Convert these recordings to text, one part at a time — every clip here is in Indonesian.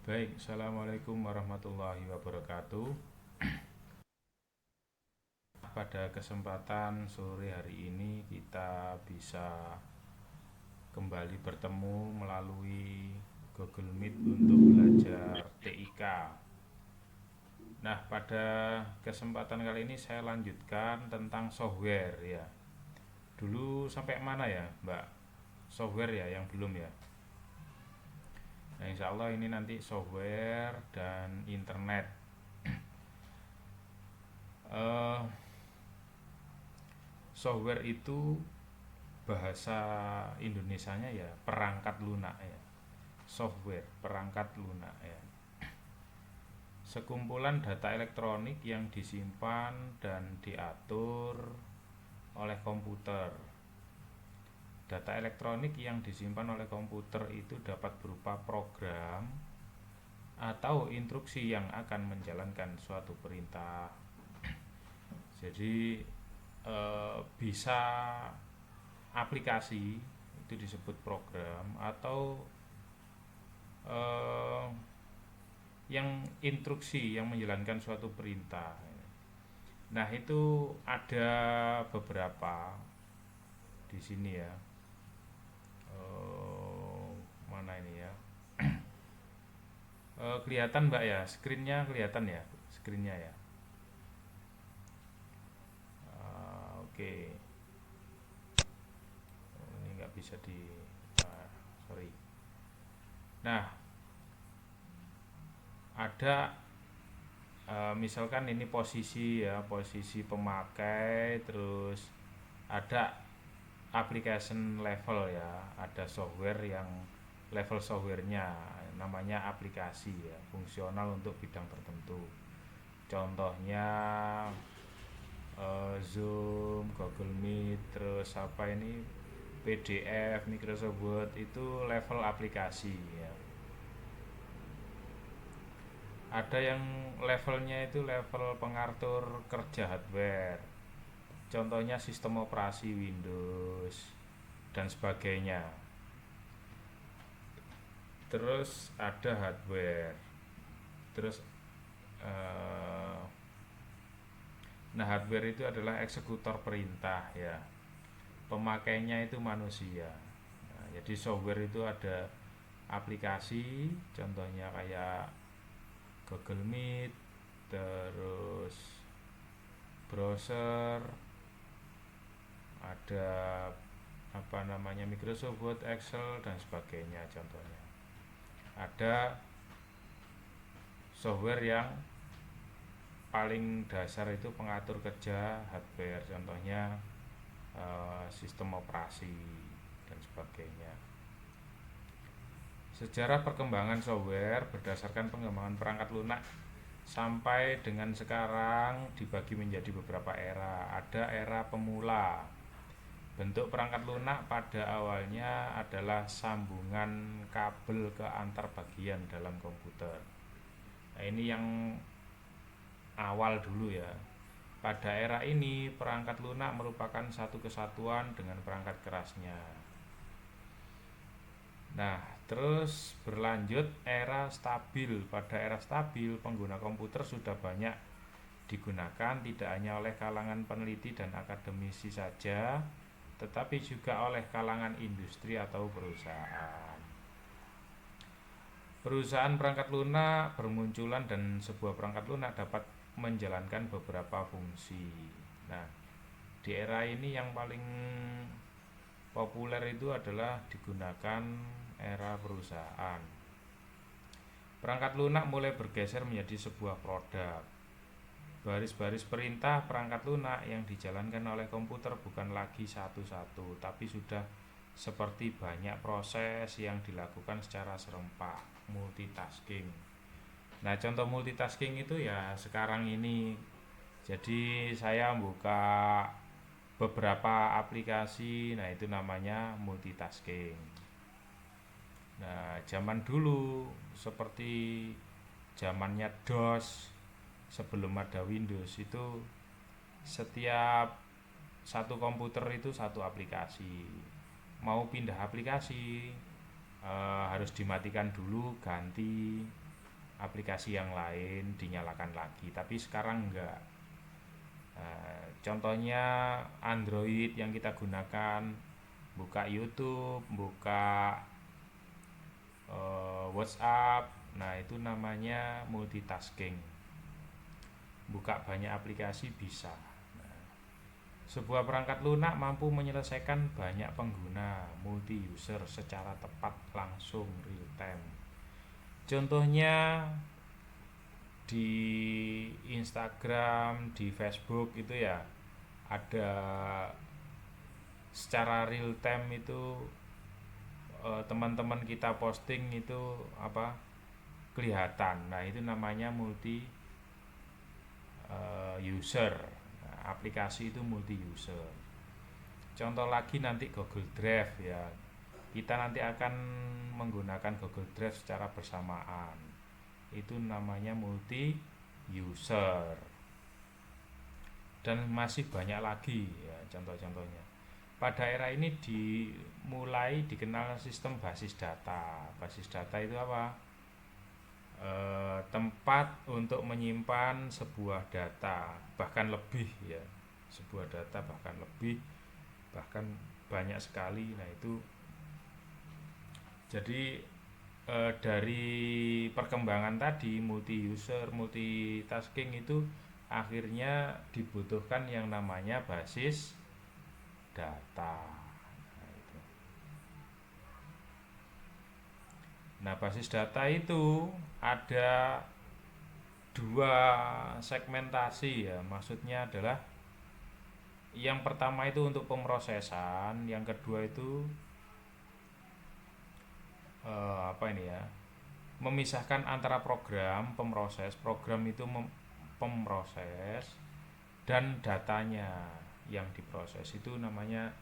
Baik, Assalamualaikum warahmatullahi wabarakatuh. Pada kesempatan sore hari ini kita bisa kembali bertemu melalui Google Meet untuk belajar TIK. Nah, pada kesempatan kali ini saya lanjutkan tentang software ya. Dulu sampai mana ya, Mbak? Software ya yang belum ya. Nah, insya Allah ini nanti software dan internet. Eh, Software itu bahasa Indonesianya ya perangkat lunak ya, software perangkat lunak ya, sekumpulan data elektronik yang disimpan dan diatur oleh komputer. Data elektronik yang disimpan oleh komputer itu dapat berupa program atau instruksi yang akan menjalankan suatu perintah. Jadi bisa aplikasi itu disebut program, atau eh, yang instruksi yang menjalankan suatu perintah. Nah, itu ada beberapa di sini ya. Eh, Mana ini ya? Kelihatan Mbak ya, screennya kelihatan ya, screennya ya. Oke. Ini nggak bisa di, sorry. Nah, ada misalkan ini posisi ya, posisi pemakai, terus ada application level ya, ada software yang level softwarenya namanya aplikasi ya, fungsional untuk bidang tertentu. Contohnya Zoom, Google Meet, terus apa ini, PDF, Microsoft Word, itu level aplikasi ya. Ada yang levelnya itu level pengatur kerja hardware, contohnya sistem operasi Windows dan sebagainya. Terus ada hardware, terus eh, nah, hardware itu adalah eksekutor perintah ya, pemakainya itu manusia. Nah, jadi software itu ada aplikasi, contohnya kayak Google Meet, terus browser, ada apa namanya, Microsoft Word, Excel dan sebagainya. Contohnya ada software yang paling dasar itu pengatur kerja hardware, contohnya sistem operasi dan sebagainya. Sejarah perkembangan software berdasarkan pengembangan perangkat lunak sampai dengan sekarang dibagi menjadi beberapa era. Ada era pemula. Bentuk perangkat lunak pada awalnya adalah sambungan kabel ke antar bagian dalam komputer. Nah, ini yang awal dulu ya. Pada era ini, perangkat lunak merupakan satu kesatuan dengan perangkat kerasnya. Nah, terus berlanjut era stabil. Pada era stabil, pengguna komputer sudah banyak digunakan tidak hanya oleh kalangan peneliti dan akademisi saja, tetapi juga oleh kalangan industri atau perusahaan. Perusahaan perangkat lunak bermunculan dan sebuah perangkat lunak dapat menjalankan beberapa fungsi. Nah, di era ini yang paling populer itu adalah digunakan era perusahaan. Perangkat lunak mulai bergeser menjadi sebuah produk. Baris-baris perintah perangkat lunak yang dijalankan oleh komputer bukan lagi satu-satu, tapi sudah seperti banyak proses yang dilakukan secara serempak, multitasking. Nah, contoh multitasking itu ya sekarang ini. Jadi saya buka beberapa aplikasi, nah itu namanya multitasking. Nah, zaman dulu seperti zamannya DOS, sebelum ada Windows, itu setiap satu komputer itu satu aplikasi. Mau pindah aplikasi harus dimatikan dulu, ganti. aplikasi yang lain dinyalakan lagi, tapi sekarang enggak. Contohnya Android yang kita gunakan, buka YouTube, buka WhatsApp, nah itu namanya multitasking, buka banyak aplikasi bisa. Sebuah perangkat lunak mampu menyelesaikan banyak pengguna multi user secara tepat, langsung, real time. Contohnya di Instagram, di Facebook itu ya, ada secara real time itu teman-teman kita posting itu kelihatan. Nah itu namanya multi user. Nah, aplikasi itu multi user. Contoh lagi nanti Google Drive ya, kita nanti akan menggunakan Google Drive secara bersamaan, itu namanya multi user. Dan masih banyak lagi ya contoh-contohnya. Pada era ini dimulai dikenal sistem basis data. Basis data itu apa? Tempat untuk menyimpan sebuah data, bahkan lebih ya, sebuah data bahkan lebih, bahkan banyak sekali. Nah itu jadi dari perkembangan tadi multi user, multitasking itu akhirnya dibutuhkan yang namanya basis data. Nah, basis data itu ada dua segmentasi ya. Maksudnya adalah yang pertama itu untuk pemrosesan, yang kedua itu memisahkan antara program pemroses, program itu pemroses, dan datanya yang diproses, itu namanya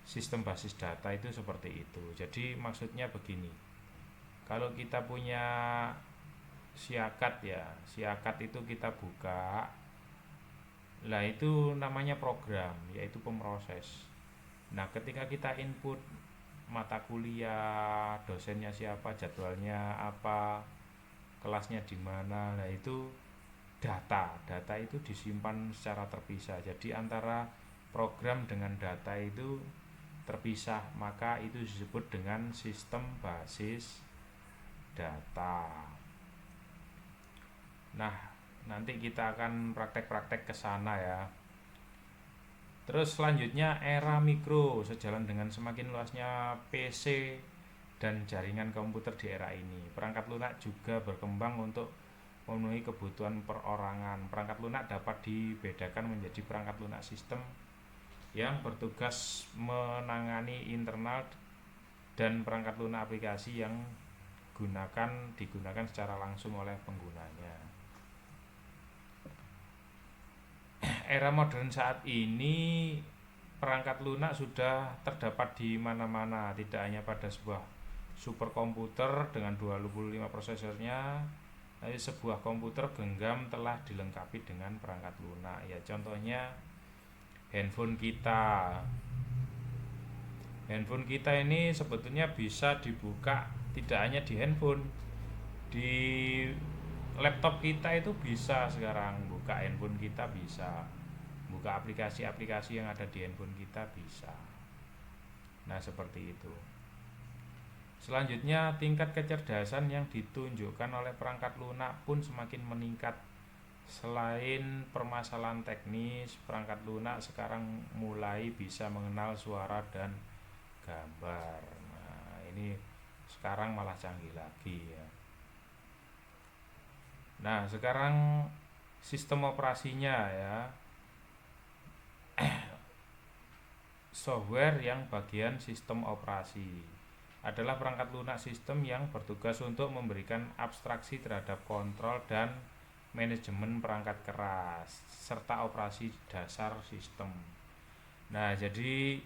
sistem basis data itu seperti itu. Jadi maksudnya begini, kalau kita punya siakat ya, siakat itu kita buka, lah itu namanya program, yaitu pemroses. Nah ketika kita input mata kuliah, dosennya siapa, jadwalnya apa, kelasnya di mana, nah itu data itu disimpan secara terpisah. Jadi antara program dengan data itu terpisah, maka itu disebut dengan sistem basis data. Nah nanti kita akan praktek-praktek ke sana ya. Terus selanjutnya era mikro, sejalan dengan semakin luasnya PC dan jaringan komputer di era ini. Perangkat lunak juga berkembang untuk memenuhi kebutuhan perorangan. Perangkat lunak dapat dibedakan menjadi perangkat lunak sistem yang bertugas menangani internal dan perangkat lunak aplikasi yang digunakan secara langsung oleh penggunanya. Era modern saat ini perangkat lunak sudah terdapat di mana-mana, tidak hanya pada sebuah superkomputer dengan 25 prosesornya, tapi sebuah komputer genggam telah dilengkapi dengan perangkat lunak. Ya contohnya handphone kita. Handphone kita ini sebetulnya bisa dibuka tidak hanya di handphone, di laptop kita itu bisa sekarang buka handphone kita, bisa buka aplikasi-aplikasi yang ada di handphone kita bisa. Nah seperti itu. Selanjutnya tingkat kecerdasan yang ditunjukkan oleh perangkat lunak pun semakin meningkat. Selain permasalahan teknis, perangkat lunak sekarang mulai bisa mengenal suara dan gambar. Nah ini sekarang malah canggih lagi ya. Nah sekarang sistem operasinya ya, software yang bagian sistem operasi adalah perangkat lunak sistem yang bertugas untuk memberikan abstraksi terhadap kontrol dan manajemen perangkat keras serta operasi dasar sistem. Nah jadi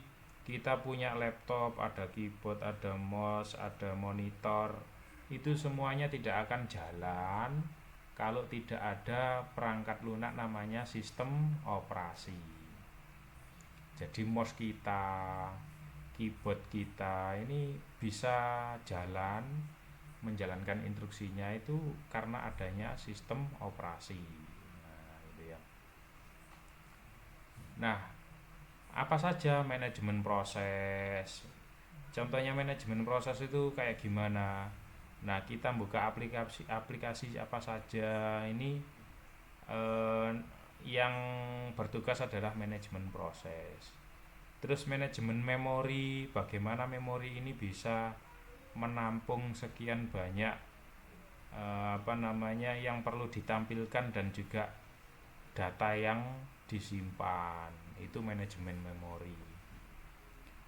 kita punya laptop, ada keyboard, ada mouse, ada monitor, itu semuanya tidak akan jalan kalau tidak ada perangkat lunak namanya sistem operasi. Jadi mouse kita, keyboard kita ini bisa jalan menjalankan instruksinya itu karena adanya sistem operasi. Nah, itu ya. Nah, apa saja manajemen proses? Contohnya manajemen proses itu kayak gimana? Nah, kita buka aplikasi apa saja ini eh, yang bertugas adalah manajemen proses. Terus manajemen memori, bagaimana memori ini bisa menampung sekian banyak yang perlu ditampilkan dan juga data yang disimpan. Itu manajemen memori.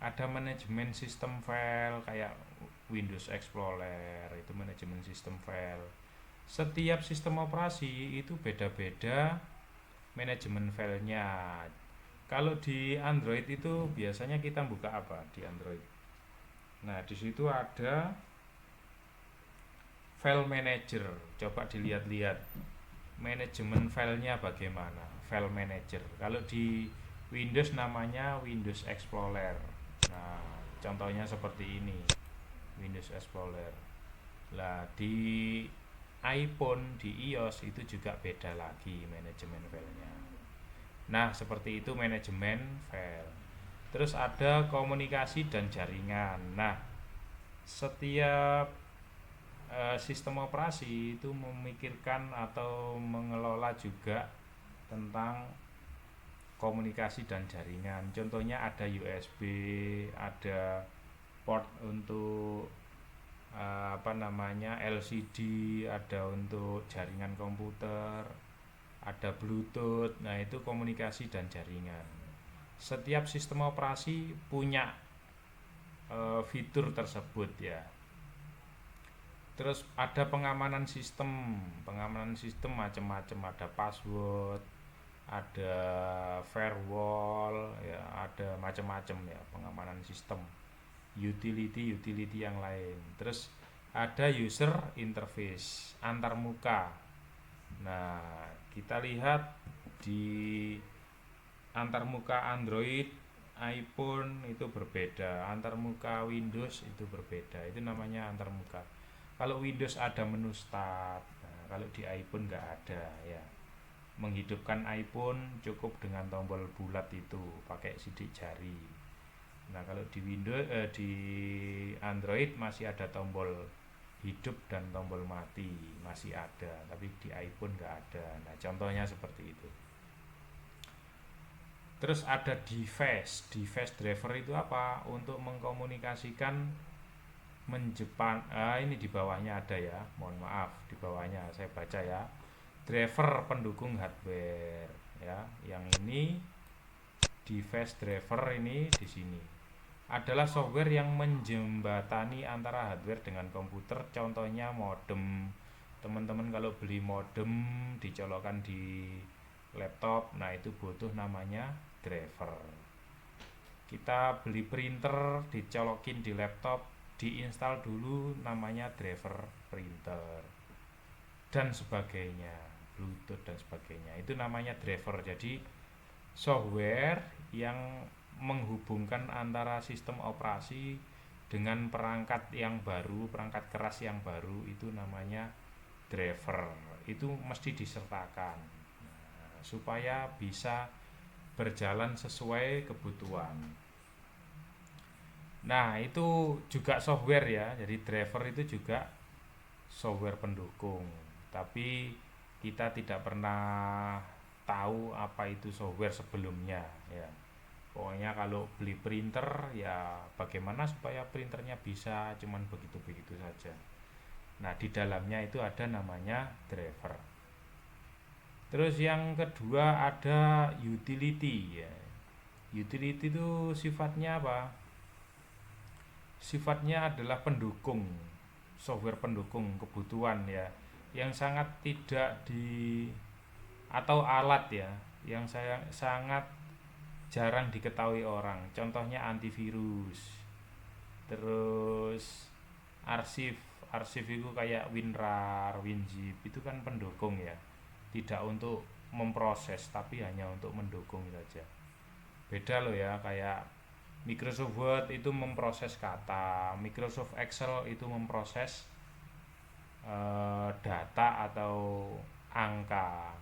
Ada manajemen sistem file kayak Windows Explorer, itu manajemen sistem file. Setiap sistem operasi itu beda-beda manajemen filenya. Kalau di Android itu biasanya kita buka apa di Android? Nah, di situ ada file manager. Coba dilihat-lihat manajemen filenya bagaimana. File manager. Kalau di Windows namanya Windows Explorer. Nah, contohnya seperti ini. Windows Explorer. Lah, di iPhone, di iOS itu juga beda lagi manajemen filenya. Nah, seperti itu manajemen file. Terus ada komunikasi dan jaringan. Nah, setiap sistem operasi itu memikirkan atau mengelola juga tentang komunikasi dan jaringan. Contohnya ada USB, ada port untuk LCD, ada untuk jaringan komputer, ada Bluetooth. Nah, itu komunikasi dan jaringan. Setiap sistem operasi punya fitur tersebut ya. Terus ada pengamanan sistem macam-macam, ada password, ada firewall ya, ada macam-macam ya pengamanan sistem. Utility yang lain. Terus ada user interface antarmuka. Nah, kita lihat di antarmuka Android, iPhone itu berbeda, antarmuka Windows itu berbeda. Itu namanya antarmuka. Kalau Windows ada menu start, nah, kalau di iPhone nggak ada ya. Menghidupkan iPhone cukup dengan tombol bulat itu, pakai sidik jari. Nah, kalau di Windows di Android masih ada tombol hidup dan tombol mati, masih ada, tapi di iPhone nggak ada. Nah, contohnya seperti itu. Terus ada device driver itu apa? Untuk mengkomunikasikan ini di bawahnya ada ya, mohon maaf, di bawahnya saya baca ya, driver pendukung hardware ya. Yang ini device driver ini di sini adalah software yang menjembatani antara hardware dengan komputer. Contohnya modem. Teman-teman kalau beli modem dicolokkan di laptop, nah itu butuh namanya driver. Kita beli printer dicolokin di laptop, diinstal dulu namanya driver printer dan sebagainya, Bluetooth dan sebagainya, itu namanya driver. Jadi software yang menghubungkan antara sistem operasi dengan perangkat yang baru, perangkat keras yang baru, itu namanya driver. Itu mesti disertakan supaya bisa berjalan sesuai kebutuhan. Nah, itu juga software ya. Jadi driver itu juga software pendukung. Tapi kita tidak pernah tahu apa itu software sebelumnya ya. Pokoknya kalau beli printer ya bagaimana supaya printernya bisa cuman begitu-begitu saja. Nah, di dalamnya itu ada namanya driver. Terus yang kedua ada utility ya. Utility itu sifatnya apa? Sifatnya adalah pendukung, software pendukung kebutuhan ya, yang sangat tidak atau alat ya, yang saya sangat jarang diketahui orang. Contohnya antivirus, terus arsip itu kayak WinRAR, WinZip, itu kan pendukung ya, tidak untuk memproses tapi hanya untuk mendukung saja. Beda loh ya, kayak Microsoft Word itu memproses kata, Microsoft Excel itu memproses data atau angka.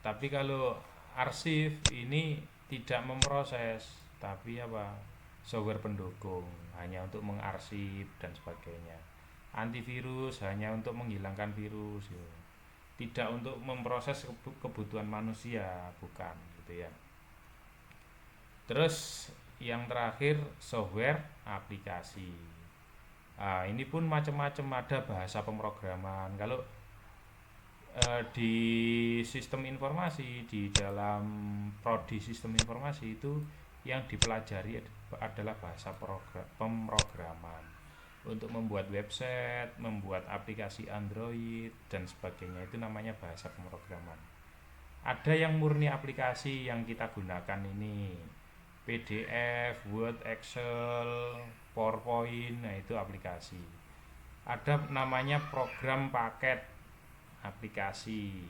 Tapi kalau arsip ini tidak memproses, tapi apa? Software pendukung hanya untuk mengarsip dan sebagainya. Antivirus hanya untuk menghilangkan virus, ya. Tidak untuk memproses kebutuhan manusia, bukan gitu ya. Terus yang terakhir software aplikasi. Ini pun macam-macam, ada bahasa pemrograman. Kalau di sistem informasi, di dalam prodi sistem informasi itu yang dipelajari adalah bahasa pemrograman untuk membuat website, membuat aplikasi Android dan sebagainya, itu namanya bahasa pemrograman. Ada yang murni aplikasi yang kita gunakan ini PDF, Word, Excel, PowerPoint, nah itu aplikasi. Ada namanya program paket aplikasi.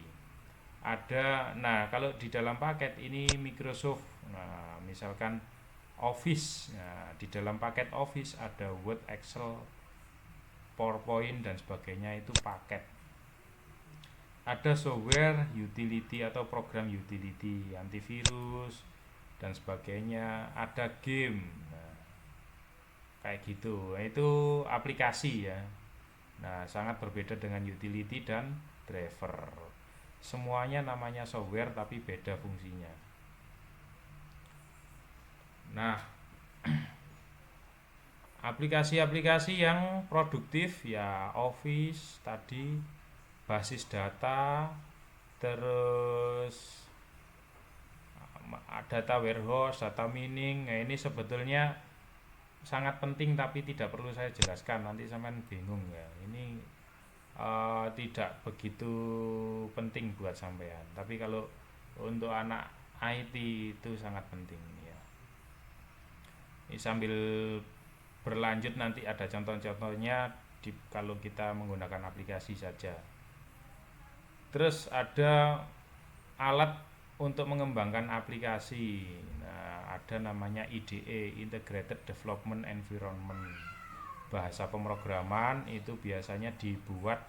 Kalau di dalam paket ini Microsoft, nah misalkan Office, nah di dalam paket Office ada Word, Excel, PowerPoint dan sebagainya, itu paket. Ada software utility atau program utility, antivirus dan sebagainya. Ada game, nah, kayak gitu. Nah, itu aplikasi ya. Nah, sangat berbeda dengan utility dan driver. Semuanya namanya software tapi beda fungsinya. Nah, aplikasi-aplikasi yang produktif ya Office tadi, basis data, terus data warehouse, data mining. Nah, ini sebetulnya sangat penting tapi tidak perlu saya jelaskan, nanti sampean bingung ya. Ini tidak begitu penting buat sampean. Tapi kalau untuk anak IT itu sangat penting ya. Ini sambil berlanjut nanti ada contoh-contohnya kalau kita menggunakan aplikasi saja. Terus ada alat untuk mengembangkan aplikasi. Nah, ada namanya IDE, Integrated Development Environment. Bahasa pemrograman itu biasanya dibuat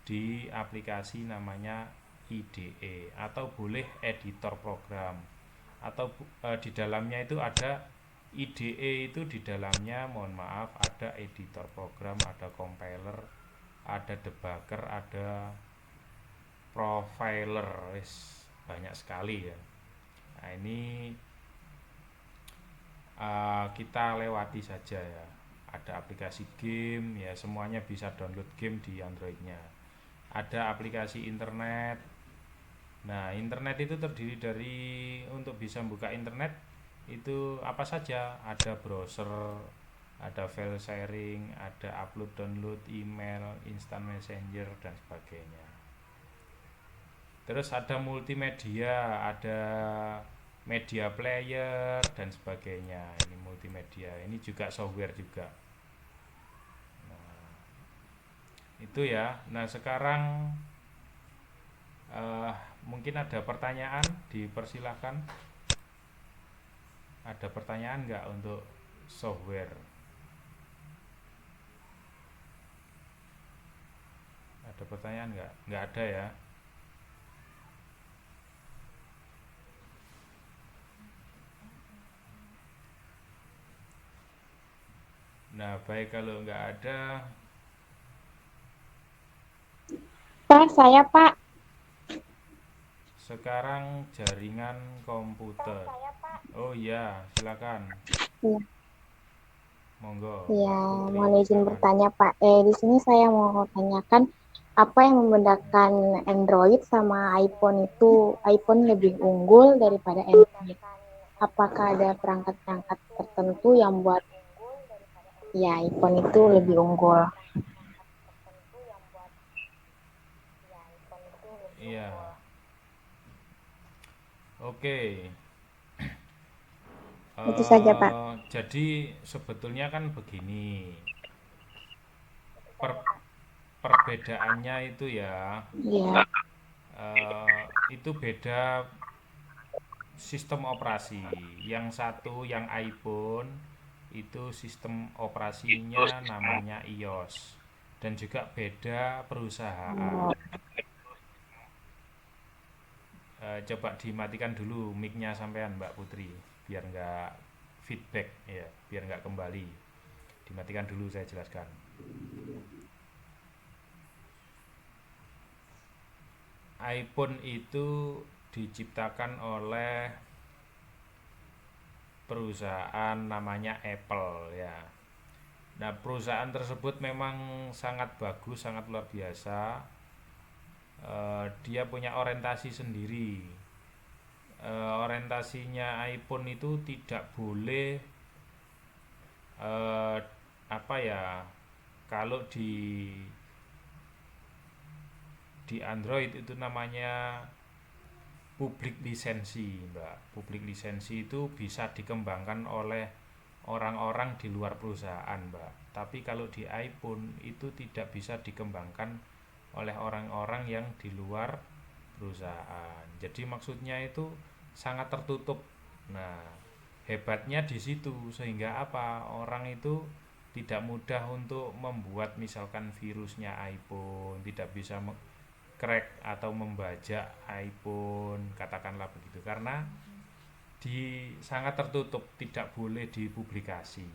di aplikasi namanya IDE, atau boleh editor program, atau di dalamnya itu ada IDE, itu di dalamnya mohon maaf ada editor program, ada compiler, ada debugger, ada profiler, banyak sekali ya. Nah, ini kita lewati saja ya. Ada aplikasi game ya, semuanya bisa download game di Androidnya. Ada aplikasi internet. Nah, internet itu terdiri dari, untuk bisa buka internet itu apa saja, ada browser, ada file sharing, ada upload download email, instant messenger dan sebagainya. Terus ada multimedia, ada media player dan sebagainya. Ini multimedia, ini juga software juga. Nah, itu ya. Nah, sekarang mungkin ada pertanyaan, dipersilahkan. Ada pertanyaan nggak untuk software? Ada pertanyaan nggak? Nggak ada ya. Nah, baik, kalau nggak ada, Pak, saya Pak. sekarang jaringan komputer. Oh iya, silakan. Iya, Monggo, iya, Mbak Putri, mohon izin silakan. bertanya Pak. Di sini saya mau tanyakan apa yang membedakan Android sama iPhone itu, iPhone lebih unggul daripada Android? Apakah ada perangkat-perangkat tertentu yang buat ya iPhone itu lebih unggul? Iya, oke. Itu saja Pak. Jadi sebetulnya kan begini, per- perbedaannya itu ya, Iya, itu beda sistem operasi. Yang satu yang iPhone itu sistem operasinya namanya iOS, dan juga beda perusahaan. Oh, Coba dimatikan dulu mic-nya sampean Mbak Putri, biar nggak feedback ya, biar nggak kembali. Dimatikan dulu, saya jelaskan. iPhone itu diciptakan oleh perusahaan namanya Apple ya. Nah, perusahaan tersebut memang sangat bagus, sangat luar biasa. Dia punya orientasi sendiri. Orientasinya iPhone itu tidak boleh eh, apa ya, kalau di Android itu namanya publik lisensi, Mbak. Publik lisensi itu bisa dikembangkan oleh orang-orang di luar perusahaan, Mbak. Tapi kalau di iPhone itu tidak bisa dikembangkan oleh orang-orang yang di luar perusahaan. Jadi maksudnya itu sangat tertutup. Nah, hebatnya di situ, sehingga apa? Orang itu tidak mudah untuk membuat misalkan virusnya iPhone, tidak bisa crack atau membajak iPhone, katakanlah begitu, karena di sangat tertutup, tidak boleh dipublikasi.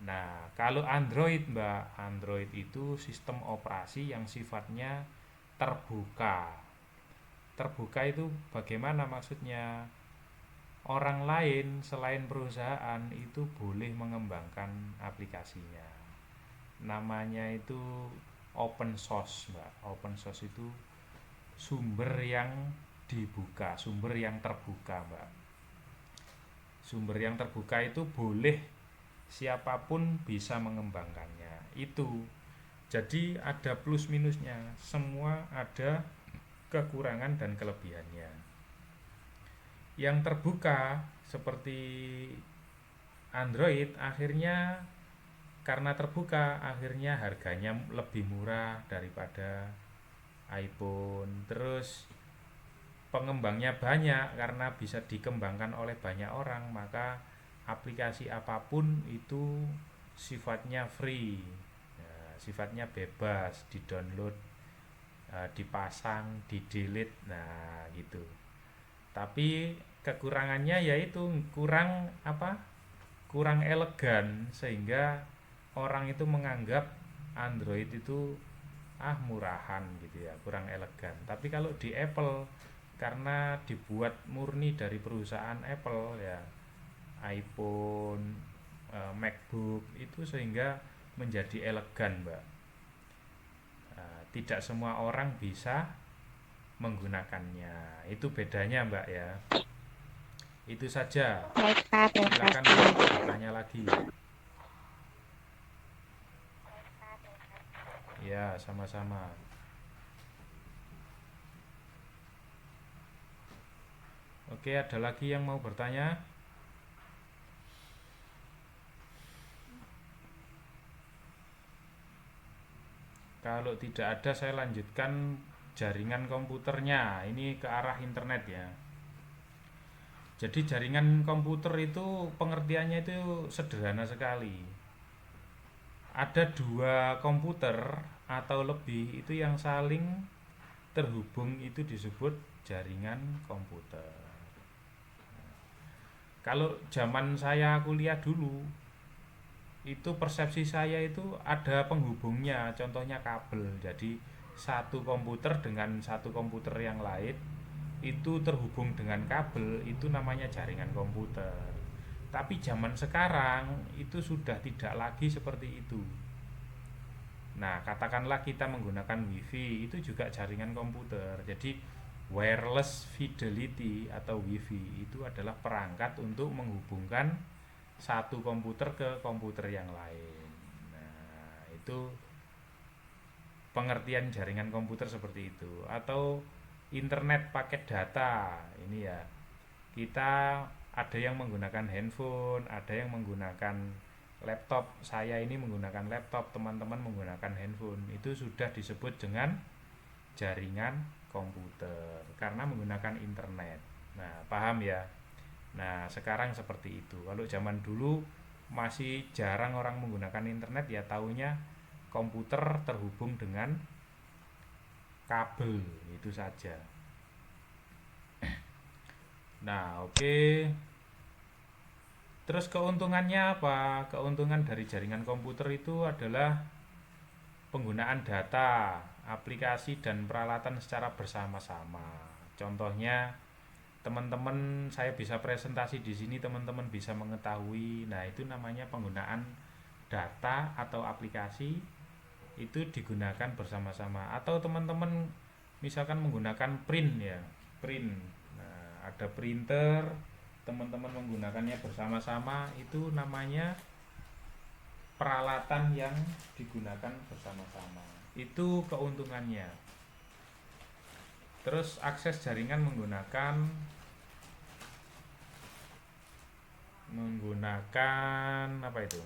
Nah, kalau Android, Mbak, Android itu sistem operasi yang sifatnya terbuka. Terbuka itu bagaimana maksudnya? Orang lain selain perusahaan itu boleh mengembangkan aplikasinya. Namanya itu open source, Mbak. Open source itu sumber yang dibuka, sumber yang terbuka, Mbak. Sumber yang terbuka itu boleh siapapun bisa mengembangkannya. Itu jadi ada plus minusnya, semua ada kekurangan dan kelebihannya. Yang terbuka seperti Android akhirnya, karena terbuka akhirnya harganya lebih murah daripada iPhone. Terus pengembangnya banyak karena bisa dikembangkan oleh banyak orang, maka aplikasi apapun itu sifatnya free, ya, sifatnya bebas di-download, dipasang, di-delete, nah gitu. Tapi kekurangannya yaitu kurang apa? Kurang elegan, sehingga orang itu menganggap Android itu murahan gitu ya, kurang elegan. Tapi kalau di Apple, karena dibuat murni dari perusahaan Apple ya, iPhone, MacBook itu, sehingga menjadi elegan, Mbak. Tidak semua orang bisa menggunakannya, itu bedanya, Mbak ya. Itu saja, baik Kak, terima silakan Mbak kasih. bertanya lagi. Ya, sama-sama. Oke, ada lagi yang mau bertanya? Kalau tidak ada, saya lanjutkan jaringan komputernya. Ini ke arah internet ya. Jadi jaringan komputer itu pengertiannya itu sederhana sekali. Ada dua komputer atau lebih itu yang saling terhubung, itu disebut jaringan komputer. Kalau zaman saya kuliah dulu, itu persepsi saya itu ada penghubungnya, contohnya kabel. Jadi satu komputer dengan satu komputer yang lain itu terhubung dengan kabel, itu namanya jaringan komputer. Tapi zaman sekarang itu sudah tidak lagi seperti itu. Nah, katakanlah kita menggunakan WiFi, itu juga jaringan komputer. Jadi wireless fidelity atau WiFi itu adalah perangkat untuk menghubungkan satu komputer ke komputer yang lain. Nah, itu pengertian jaringan komputer seperti itu. Atau internet paket data. Ini ya, kita ada yang menggunakan handphone, ada yang menggunakan laptop. Saya ini menggunakan laptop, teman-teman menggunakan handphone. Itu sudah disebut dengan jaringan komputer karena menggunakan internet. Nah, paham ya? Nah, sekarang seperti itu. Kalau zaman dulu masih jarang orang menggunakan internet, ya taunya komputer terhubung dengan kabel, itu saja. Nah, oke. Terus keuntungannya apa? Keuntungan dari jaringan komputer itu adalah penggunaan data, aplikasi dan peralatan secara bersama-sama. Contohnya, teman-teman saya bisa presentasi di sini, teman-teman bisa mengetahui. Nah, itu namanya penggunaan data atau aplikasi itu digunakan bersama-sama. Atau teman-teman misalkan menggunakan print ya, print. Nah, ada printer, teman-teman menggunakannya bersama-sama, itu namanya peralatan yang digunakan bersama-sama. Itu keuntungannya. Terus akses jaringan menggunakan apa itu?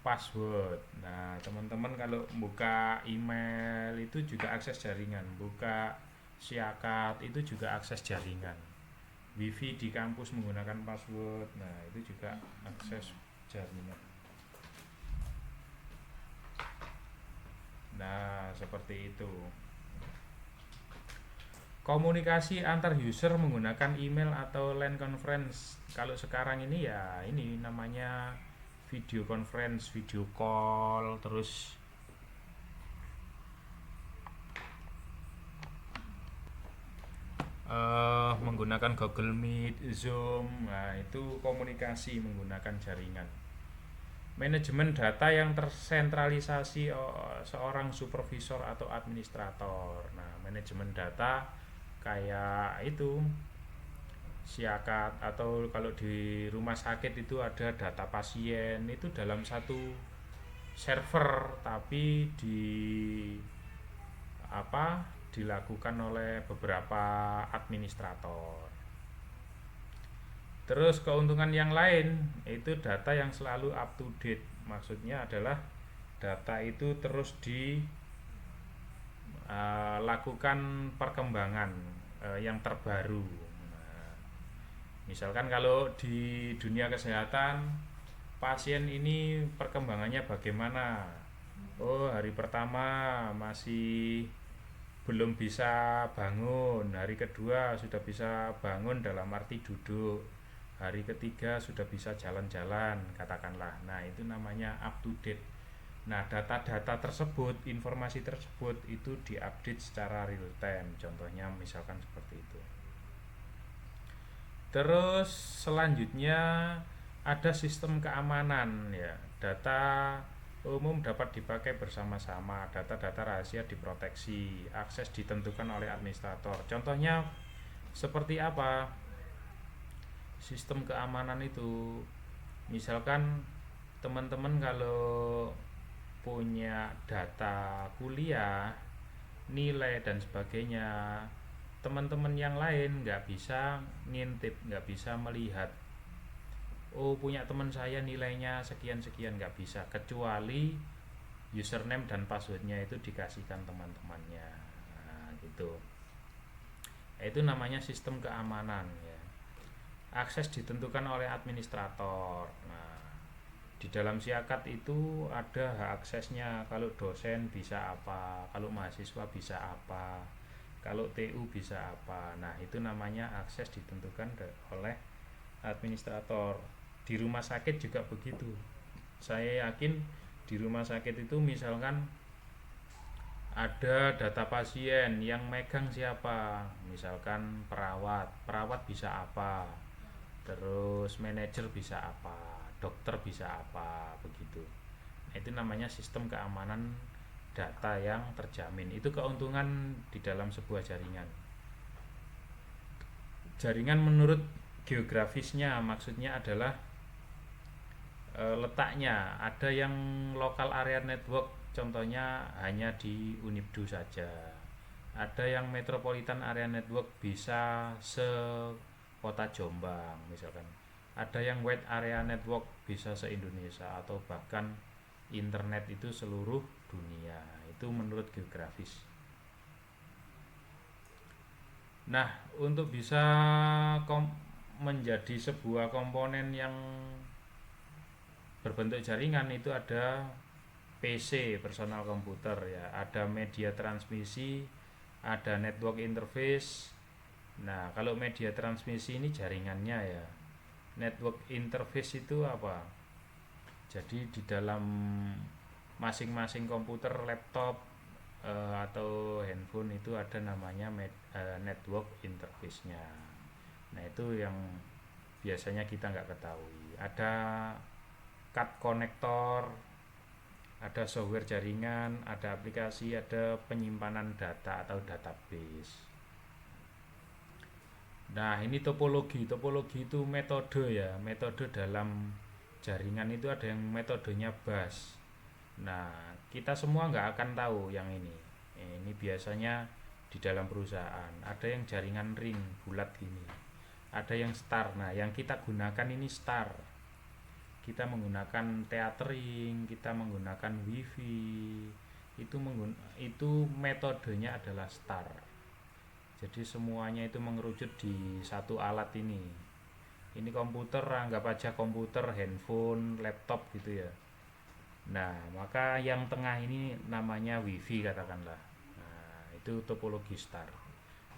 Password. Nah, teman-teman kalau buka email itu juga akses jaringan, buka Siakat itu juga akses jaringan. Wifi di kampus menggunakan password. Nah, itu juga akses jaringan. Nah, seperti itu. Komunikasi antar user menggunakan email atau LAN conference. Kalau sekarang ini ya ini namanya video conference, video call, terus menggunakan Google Meet, Zoom. Nah, itu komunikasi menggunakan jaringan. Manajemen data yang tersentralisasi seorang supervisor atau administrator. Nah, manajemen data kayak itu Siakat, atau kalau di rumah sakit itu ada data pasien itu dalam satu server, tapi apa dilakukan oleh beberapa administrator. Terus keuntungan yang lain itu data yang selalu up to date. Maksudnya adalah data itu terus dilakukan perkembangan yang terbaru. Nah, misalkan kalau di dunia kesehatan, pasien ini perkembangannya bagaimana? Oh, hari pertama masih belum bisa bangun, hari kedua sudah bisa bangun dalam arti duduk, hari ketiga sudah bisa jalan-jalan, katakanlah. Nah, itu namanya up to date. Nah, data-data tersebut, informasi tersebut itu diupdate secara real time. Contohnya misalkan seperti itu. Terus selanjutnya ada sistem keamanan ya. Data umum dapat dipakai bersama-sama, data-data rahasia diproteksi, akses ditentukan oleh administrator. Contohnya seperti apa? Sistem keamanan itu misalkan teman-teman kalau punya data kuliah, nilai dan sebagainya, teman-teman yang lain nggak bisa ngintip, nggak bisa melihat, oh punya teman saya nilainya sekian-sekian, nggak bisa, kecuali username dan passwordnya itu dikasihkan teman-temannya. Nah, gitu. Itu namanya sistem keamanan ya. Akses ditentukan oleh administrator. Nah, di dalam Siakat itu ada hak aksesnya. Kalau dosen bisa apa, kalau mahasiswa bisa apa, kalau TU bisa apa. Nah, itu namanya akses ditentukan oleh administrator. Di rumah sakit juga begitu. Saya yakin di rumah sakit itu misalkan ada data pasien yang megang siapa, misalkan perawat bisa apa, terus manajer bisa apa, dokter bisa apa, begitu. Nah, itu namanya sistem keamanan data yang terjamin. Itu keuntungan di dalam sebuah jaringan. Jaringan menurut geografisnya, maksudnya adalah letaknya. Ada yang local area network, contohnya hanya di Unibdu saja. Ada yang metropolitan area network, bisa se kota Jombang misalkan. Ada yang wide area network, bisa se-Indonesia, atau bahkan internet itu seluruh dunia. Itu menurut geografis. Nah, untuk bisa menjadi sebuah komponen yang berbentuk jaringan itu ada PC, personal komputer ya, ada media transmisi, ada network interface. Nah, kalau media transmisi ini jaringannya ya. Network interface itu apa? Jadi di dalam masing-masing komputer, laptop atau handphone itu ada namanya network interface-nya. Nah, itu yang biasanya kita nggak ketahui. Ada card konektor, ada software jaringan, ada aplikasi, ada penyimpanan data atau database. Nah, ini topologi. Topologi itu metode ya, metode dalam jaringan itu ada yang metodenya bus. Nah, kita semua nggak akan tahu yang ini. Ini biasanya di dalam perusahaan. Ada yang jaringan ring bulat gini. Ada yang star. Nah, yang kita gunakan ini star. Kita menggunakan tethering, kita menggunakan wifi. Itu metodenya adalah star. Jadi semuanya itu mengerucut di satu alat ini. Ini komputer, anggap aja komputer, handphone, laptop gitu ya. Nah, maka yang tengah ini namanya wifi katakanlah. Nah, itu topologi star.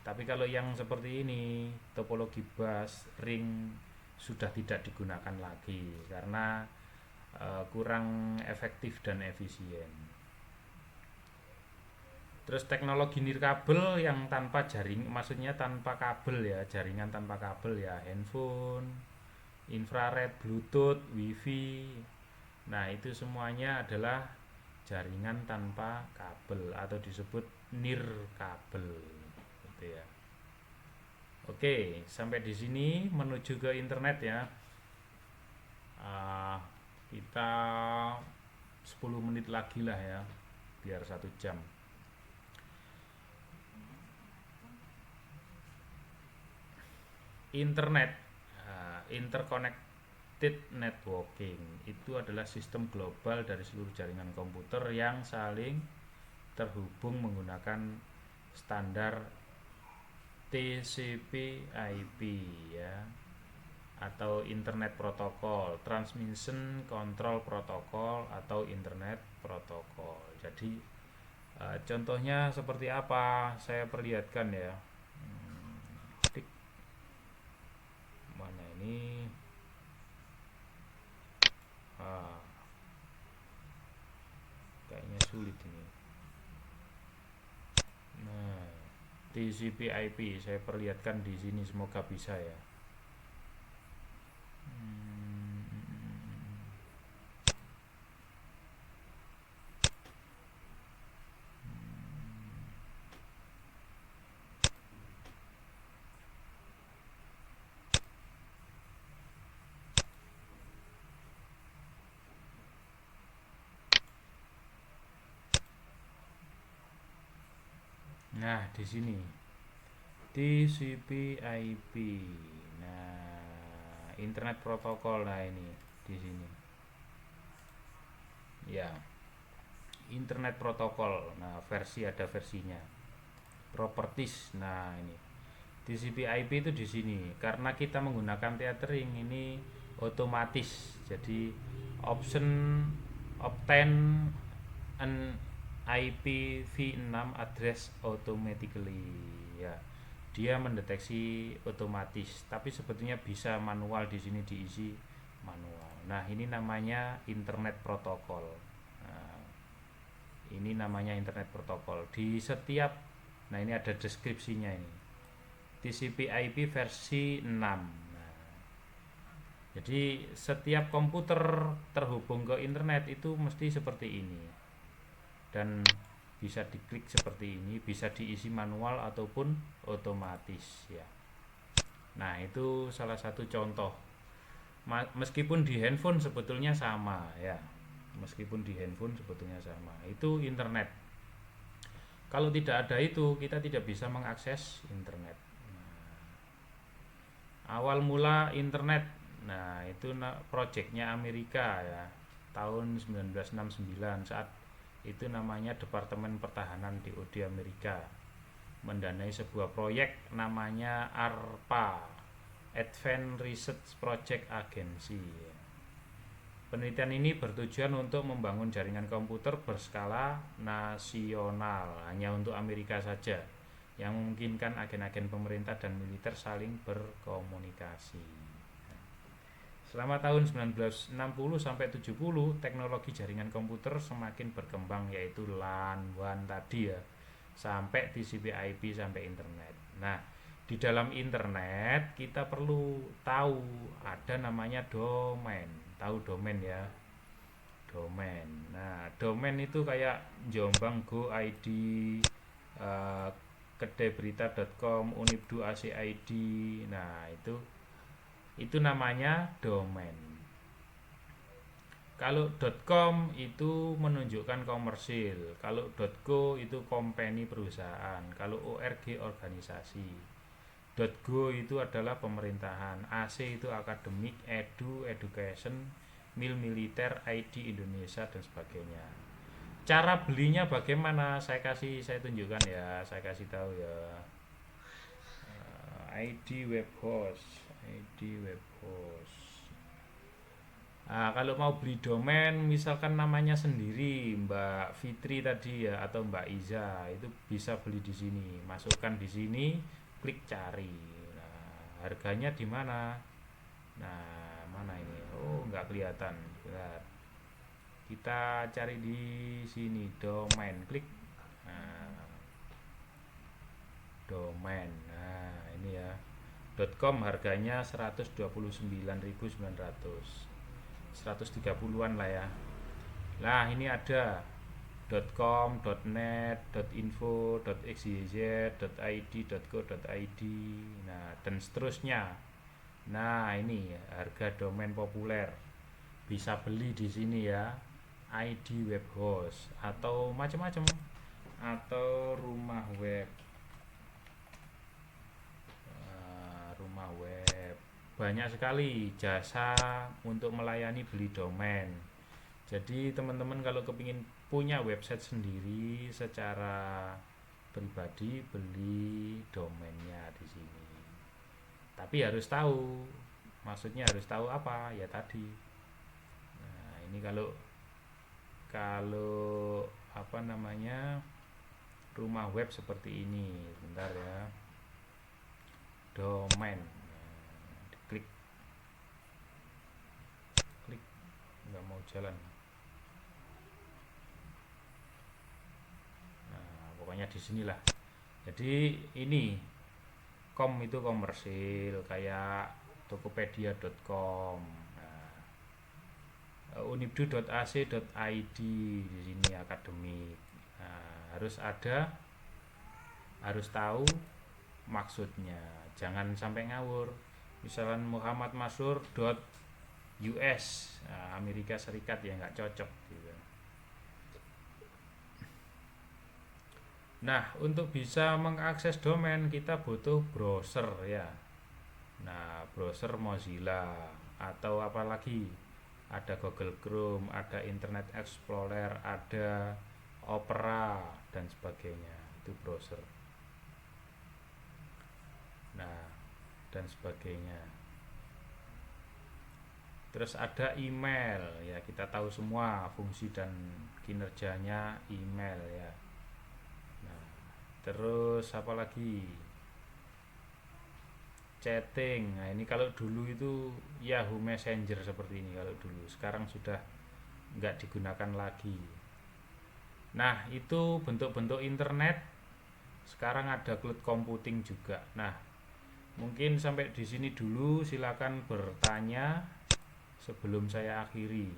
Tapi kalau yang seperti ini, topologi bus, ring sudah tidak digunakan lagi karena kurang efektif dan efisien. Terus teknologi nirkabel yang tanpa jaring, maksudnya tanpa kabel ya, jaringan tanpa kabel ya, handphone, infrared, bluetooth, wifi. Nah, itu semuanya adalah jaringan tanpa kabel atau disebut nirkabel gitu ya. Oke, sampai di sini menuju ke internet ya. Kita 10 menit lagi lah ya, biar 1 jam. Internet, interconnected networking itu adalah sistem global dari seluruh jaringan komputer yang saling terhubung menggunakan standar TCP/IP ya, atau Internet Protocol, Transmission Control Protocol atau Internet Protocol. Jadi contohnya seperti apa? Saya perlihatkan ya. Mana ini? Kayaknya sulit ini. Nah, TCP/IP saya perlihatkan di sini, semoga bisa ya. Nah, di sini TCP/IP. Nah, Internet Protocol. Nah, ini di sini. Ya. Internet Protocol. Nah, ada versinya. Properties. Nah, ini. TCP/IP itu di sini. Karena kita menggunakan tethering ini otomatis. Jadi obtain an IPv6 address automatically ya. Dia mendeteksi otomatis, tapi sebetulnya bisa manual, di sini diisi manual. Nah, ini namanya Internet Protocol. Nah, ini namanya Internet Protocol. Di setiap, nah ini ada deskripsinya ini. TCP/IP versi 6. Nah, jadi setiap komputer terhubung ke internet itu mesti seperti ini. Dan bisa diklik seperti ini, bisa diisi manual ataupun otomatis ya. Nah, itu salah satu contoh. Meskipun di handphone sebetulnya sama ya. Meskipun di handphone sebetulnya sama. Itu internet. Kalau tidak ada itu, kita tidak bisa mengakses internet. Awal mula internet, nah itu proyeknya Amerika ya, tahun 1969, saat itu namanya Departemen Pertahanan DoD Amerika mendanai sebuah proyek namanya ARPA, Advanced Research Project Agency. Penelitian ini bertujuan untuk membangun jaringan komputer berskala nasional hanya untuk Amerika saja, yang memungkinkan agen-agen pemerintah dan militer saling berkomunikasi. Selama tahun 1960 sampai 70, teknologi jaringan komputer semakin berkembang, yaitu LAN, WAN tadi ya, sampai TCP/IP sampai internet. Nah, di dalam internet kita perlu tahu ada namanya domain. Tahu domain ya? Domain. Nah, domain itu kayak Jombang Go ID, eh, kedaiberita.com, unibdu AC ID. Nah, itu namanya domain. Kalau .com itu menunjukkan komersil, kalau .go itu company perusahaan, kalau org organisasi, .go itu adalah pemerintahan, AC itu akademik, edu education, militer, ID Indonesia dan sebagainya. Cara belinya bagaimana? Saya tunjukkan ya, saya kasih tahu ya. ID web host, ID web host. Nah, kalau mau beli domain misalkan namanya sendiri Mbak Fitri tadi ya atau Mbak Iza, itu bisa beli di sini. Masukkan di sini, klik cari. Nah, harganya di mana? Nah, mana ini? Oh, nggak kelihatan. Bentar. Kita cari di sini domain, klik. Nah, domain. Nah, ini ya. .com harganya 129.900. 130-an lah ya. Nah, ini ada .com, .net, .info, .xyz, .id, .co.id. Nah, dan seterusnya. Nah, ini harga domain populer. Bisa beli di sini ya. ID web host atau macam-macam, atau rumah web. Rumah web. Banyak sekali jasa untuk melayani beli domain. Jadi teman-teman kalau kepingin punya website sendiri secara pribadi, beli domainnya di sini. Tapi harus tahu, maksudnya harus tahu apa ya tadi. Nah, ini kalau kalau apa namanya, rumah web seperti ini. Bentar ya. Domain. Nah, klik nggak mau jalan. Nah, pokoknya di sinilah. Jadi ini itu komersil kayak tokopedia.com. Nah, unibdu.ac.id di sini akademik. Nah, harus tahu maksudnya. Jangan sampai ngawur. Misalnya Muhammad Masur.us, Amerika Serikat, ya nggak cocok gitu. Nah, untuk bisa mengakses domain kita butuh browser ya. Nah, browser Mozilla atau apalagi ada Google Chrome, ada Internet Explorer, ada Opera dan sebagainya. Itu browser. Nah, dan sebagainya. Terus ada email ya, kita tahu semua fungsi dan kinerjanya email ya. Nah, terus apa lagi? Chatting. Nah, ini kalau dulu itu Yahoo Messenger seperti ini kalau dulu. Sekarang sudah nggak digunakan lagi. Nah, itu bentuk-bentuk internet. Sekarang ada cloud computing juga. Nah, mungkin sampai di sini dulu, silakan bertanya sebelum saya akhiri.